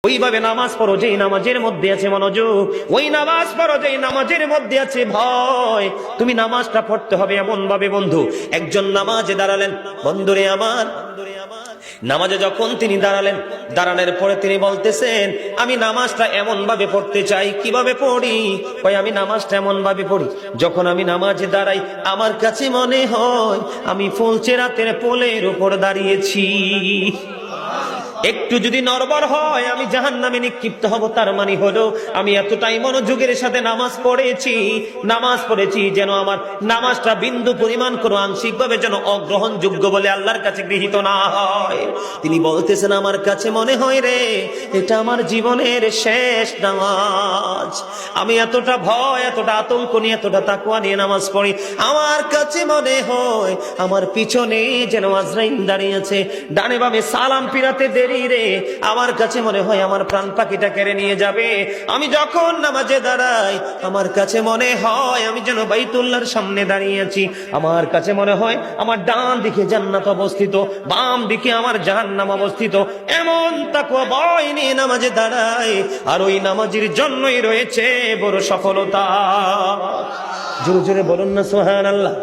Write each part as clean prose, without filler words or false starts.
ওইভাবে নামাজ পড়ো যেই নামাজের মধ্যে আছে মনোযোগ, ওই নামাজ পড়ো যেই নামাজের মধ্যে আছে ভয়। তুমি নামাজটা পড়তে হবে এমন ভাবে বন্ধু, একজন নামাজে দাঁড়ালেন, বন্ধুরে আমার, নামাজে যখন তিনি দাঁড়ালেন, দাঁড়ানোর পরে তিনি বলতেছেন আমি নামাজটা এমন ভাবে পড়তে চাই। কিভাবে পড়ি? কই আমি নামাজটা এমন ভাবে পড়ি, যখন আমি নামাজে দাঁড়াই আমার কাছে মনে হয় আমি ফুলচেরাতের পোলের উপর দাঁড়িয়েছি। একটু যদি নড়বড় হয় আমি জাহান্নামে নিক্ষিপ্ত হব। তার মানে হলো আমি এতটাই মনোযোগের সাথে নামাজ পড়েছি যেন আমার নামাজটা বিন্দু পরিমাণ কোনো আংশিক ভাবে যেন অগ্রহণযোগ্য বলে আল্লাহর কাছে গৃহীত না হয়। তিনি বলতেছেন আমার কাছে মনে হয় রে এটা আমার জীবনের শেষ নামাজ। আমি এতটা ভয়, এতটা আতঙ্ক নিয়ে, এতটা তাকওয়া নিয়ে নামাজ পড়ি। আমার কাছে মনে হয় আমার পিছনে যেন আজরাইল দাঁড়িয়ে আছে, ডানে বামে সালাম ফিরাতে দেরি রে, আমার কাছে মনে হয় আমার প্রাণ পাখিটা কেড়ে নিয়ে যাবে। আমি যখন নামাজে দাঁড়াই আমার কাছে মনে হয় আমি যেন বাইতুল্লাহর সামনে দাঁড়িয়ে আছি। আমার কাছে মনে হয় আমার ডান দিকে জান্নাত অবস্থিত, বাম দিকে আমার জাহান্নাম অবস্থিত। এমন তাকওয়া ভয় নিয়ে নামাজে দাঁড়াই, আর ওই নামাজের জন্যই রয়েছে বড় সফলতা। জোরে জোরে বলুন না সুবহানাল্লাহ,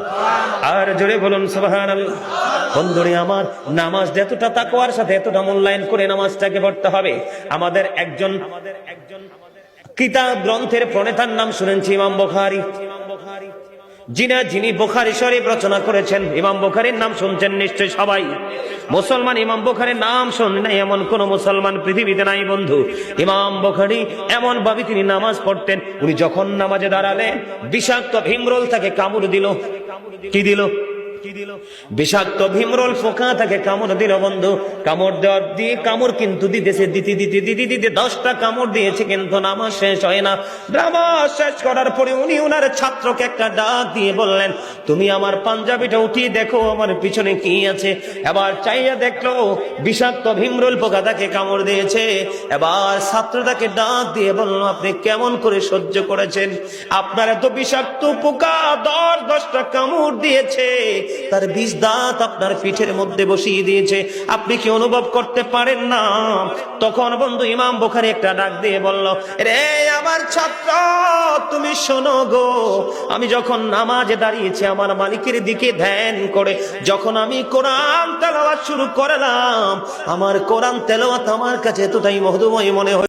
আর জোরে বলুন সুবহানাল্লাহ। বন্ধুরে আমার, নামাজ এতটা তাকওয়ার সাথে এতটা মূল্যায়ন করে নামাজটাকে পড়তে হবে। আমাদের একজন কিতাব গ্রন্থের প্রণেতার নাম শুনেছি ইমাম বুখারী। যিনি বুখারী শরীফ রচনা করেছেন, ইমাম বুখারীর নাম শুনছেন নিশ্চয় সবাই। মুসলমান ইমাম বুখারীর নাম শোনে নাই এমন কোন মুসলমান পৃথিবীতে নাই বন্ধু। ইমাম বুখারী এমন ভাবে তিনি নামাজ পড়তেন, উনি যখন নামাজে দাঁড়ালেন বিষাক্ত ভীমরুল তাকে কামড় দিল। কি দিল? বিষাক্ত ভীমরুল পোকা তাকে কামড় দিল বন্ধু। কামড় দেওয়ার দিয়ে কামড় কিন্তু দিতেছে, দিতে 10টা কামড় দিয়েছে, কিন্তু নামাজ শেষ হয় না। নামাজ শেষ করার পরে উনি ওনার ছাত্রকে একটা ডাক দিয়ে বললেন তুমি আমার পাঞ্জাবিটা উঠিয়ে দেখো আমার পিছনে কি আছে। এবার চাইয়া দেখলো বিষাক্ত ভীমরুল পোকা তাকে কামড় দিয়েছে। এবার ছাত্রটাকে ডাক দিয়ে বলল আপনি কেমন করে সহ্য করেছেন? আপনার এত বিষাক্ত পোকা 10টা কামড় দিয়েছে, তার 20 দাঁত আপনার পিঠের মধ্যে বসিয়ে দিয়েছে, আপনি কি অনুভব করতে পারেন না? তখন বন্ধু ইমাম বুখারী একটা ডাক দিয়ে বলল রে আমার ছাত্র তুমি শোনো গো, আমি যখন নামাজে দাঁড়িয়েছি আমার মালিকের দিকে ধ্যান করে যখন আমি কোরআন তেলাওয়াত শুরু করলাম, আমার কোরআন তেলাওয়াত আমার কাছে এতটাই মধুময় মনে হয়